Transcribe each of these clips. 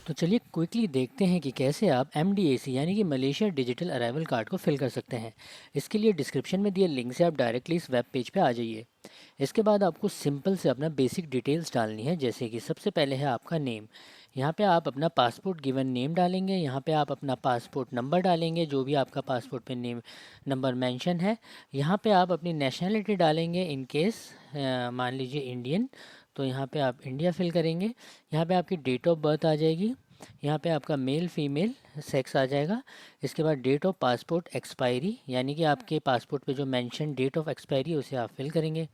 तो चलिए क्विकली देखते हैं कि कैसे आप MDAC यानी कि मलेशिया डिजिटल अराइवल कार्ड को फिल कर सकते हैं। इसके लिए डिस्क्रिप्शन में दिए लिंक से आप डायरेक्टली इस वेब पेज पे आ जाइए। इसके बाद आपको सिंपल से अपना बेसिक डिटेल्स डालनी है, जैसे कि सबसे पहले है आपका नेम। यहाँ पे आप अपना पासपोर्ट गिवन नेम डालेंगे, यहाँ पे आप अपना पासपोर्ट नंबर डालेंगे, जो भी आपका पासपोर्ट पे नेम नंबर मेंशन है। यहाँ पे आप अपनी नेशनलिटी डालेंगे, इन केस मान लीजिए इंडियन, तो यहाँ पे आप इंडिया फिल करेंगे। यहाँ पे आपकी डेट ऑफ बर्थ आ जाएगी, यहाँ पे आपका मेल फीमेल सेक्स आ जाएगा। इसके बाद डेट ऑफ पासपोर्ट एक्सपायरी, यानी कि आपके पासपोर्ट पे जो मेंशन डेट ऑफ एक्सपायरी उसे आप फिल करेंगे।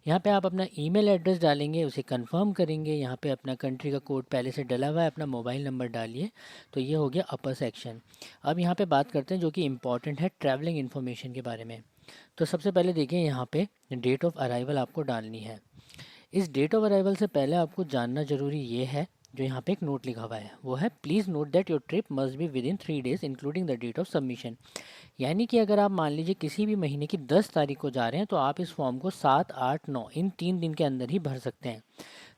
यहाँ पे आप अपना ईमेल एड्रेस डालेंगे, उसे कंफर्म करेंगे। यहाँ पे अपना कंट्री का कोड पहले से डला हुआ है, अपना मोबाइल नंबर डालिए। तो ये हो गया अपर सेक्शन। अब यहाँ पे बात करते हैं जो कि इम्पॉर्टेंट है ट्रैवलिंग इन्फॉर्मेशन के बारे में। तो सबसे पहले देखिए, यहाँ पे डेट ऑफ अराइवल आपको डालनी है। इस डेट ऑफ अराइवल से पहले आपको जानना जरूरी ये है, जो यहाँ पे एक नोट लिखा हुआ है वो है, please note that your trip must be within 3 days including the date of submission. यानी कि अगर आप मान लीजिए किसी भी महीने की 10 तारीख को जा रहे हैं, तो आप इस फॉर्म को 7, 8, 9 इन 3 दिन के अंदर ही भर सकते हैं।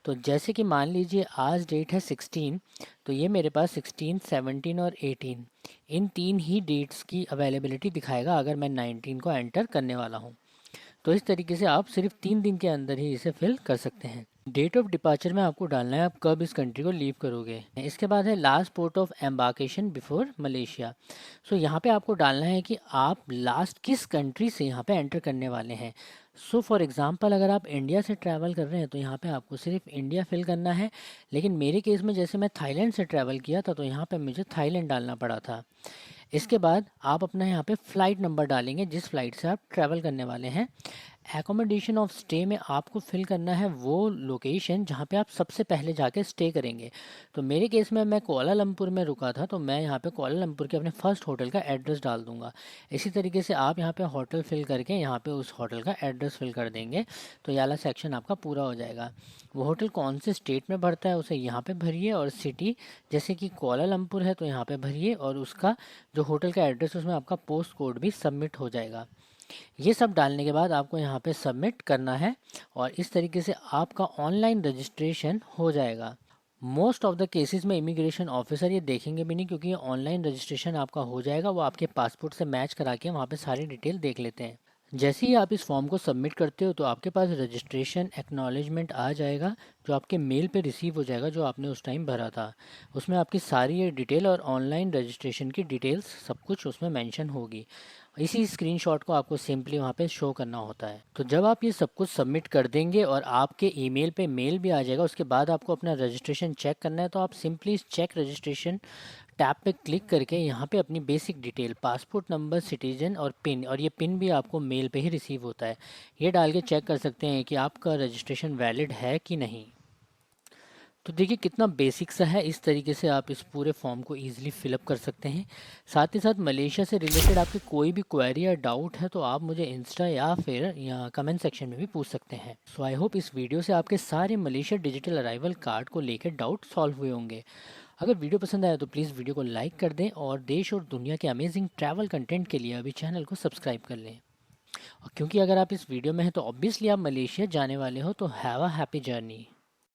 तो जैसे कि मान लीजिए आज डेट है 16, तो ये मेरे पास 16, 17 और 18 इन 3 ही डेट्स की अवेलेबिलिटी दिखाएगा अगर मैं 19 को एंटर करने वाला हूँ। तो इस तरीके से आप सिर्फ 3 दिन के अंदर ही इसे फिल कर सकते हैं। डेट ऑफ डिपार्चर में आपको डालना है आप कब इस कंट्री को लीव करोगे। इसके बाद है last port of embarkation before Malaysia. So यहाँ पे आपको डालना है कि आप लास्ट किस कंट्री से यहाँ पे एंटर करने वाले हैं। सो फॉर एग्जांपल, अगर आप इंडिया से ट्रैवल कर रहे हैं तो यहाँ पे आपको सिर्फ इंडिया फिल करना है। लेकिन मेरे केस में जैसे मैं थाईलैंड से ट्रैवल किया था, तो यहाँ पे मुझे थाईलैंड डालना पड़ा था। इसके बाद आप अपना यहाँ पे फ़्लाइट नंबर डालेंगे जिस फ़्लाइट से आप ट्रैवल करने वाले हैं। एकोमोडेशन ऑफ स्टे में आपको फिल करना है वो लोकेशन जहाँ पे आप सबसे पहले जाके स्टे करेंगे। तो मेरे केस में मैं कोलालमपुर में रुका था, तो मैं यहाँ पे कोलालमपुर के अपने फर्स्ट होटल का एड्रेस डाल दूंगा। इसी तरीके से आप यहाँ पे होटल फिल करके यहाँ पे उस होटल का एड्रेस फिल कर देंगे, तो ये वाला सेक्शन आपका पूरा हो जाएगा। वो होटल कौन से स्टेट में भरता है उसे यहाँ पे भरिए, और सिटी जैसे कि कोलालमपुर है तो यहाँ पे भरिए, और उसका जो होटल का एड्रेस उसमें आपका पोस्ट कोड भी सबमिट हो जाएगा। ये सब डालने के बाद आपको यहाँ पे सबमिट करना है, और इस तरीके से आपका ऑनलाइन रजिस्ट्रेशन हो जाएगा। मोस्ट ऑफ द केसेस में इमिग्रेशन ऑफिसर ये देखेंगे भी नहीं, क्योंकि ये ऑनलाइन रजिस्ट्रेशन आपका हो जाएगा। वो आपके पासपोर्ट से मैच करा के वहाँ पे सारी डिटेल देख लेते हैं। जैसे ही आप इस फॉर्म को सबमिट करते हो, तो आपके पास रजिस्ट्रेशन एक्नॉलेजमेंट आ जाएगा, जो आपके मेल पे रिसीव हो जाएगा, जो आपने उस टाइम भरा था। उसमें आपकी सारी ये डिटेल और ऑनलाइन रजिस्ट्रेशन की डिटेल्स सब कुछ उसमें मेंशन होगी। इसी स्क्रीनशॉट को आपको सिंपली वहाँ पे शो करना होता है। तो जब आप ये सब कुछ सबमिट कर देंगे और आपके ईमेल पे मेल भी आ जाएगा, उसके बाद आपको अपना रजिस्ट्रेशन चेक करना है। तो आप सिंपली इस चेक रजिस्ट्रेशन टैब पे क्लिक करके यहाँ पे अपनी basic detail, passport number, citizen और पिन, और ये पिन भी आपको मेल पे ही रिसीव होता है, ये डाल के चेक कर सकते हैं कि आपका रजिस्ट्रेशन वैलिड है कि नहीं। तो देखिए कितना बेसिक सा है, इस तरीके से आप इस पूरे फॉर्म को ईजिली फिलअप कर सकते हैं। साथ ही साथ मलेशिया से रिलेटेड आपकी कोई भी क्वेरी या डाउट है, तो आप मुझे इंस्टा या फिर या कमेंट सेक्शन में भी पूछ सकते हैं। सो आई होप इस वीडियो से आपके सारे मलेशिया डिजिटल अराइवल कार्ड को लेकर डाउट सॉल्व हुए होंगे। अगर वीडियो पसंद आया तो प्लीज़ वीडियो को लाइक कर दें, और देश और दुनिया के अमेजिंग ट्रैवल कंटेंट के लिए अभी चैनल को सब्सक्राइब कर लें। और क्योंकि अगर आप इस वीडियो में हैं तो ऑब्वियसली आप मलेशिया जाने वाले हो, तो हैव अ हैप्पी जर्नी।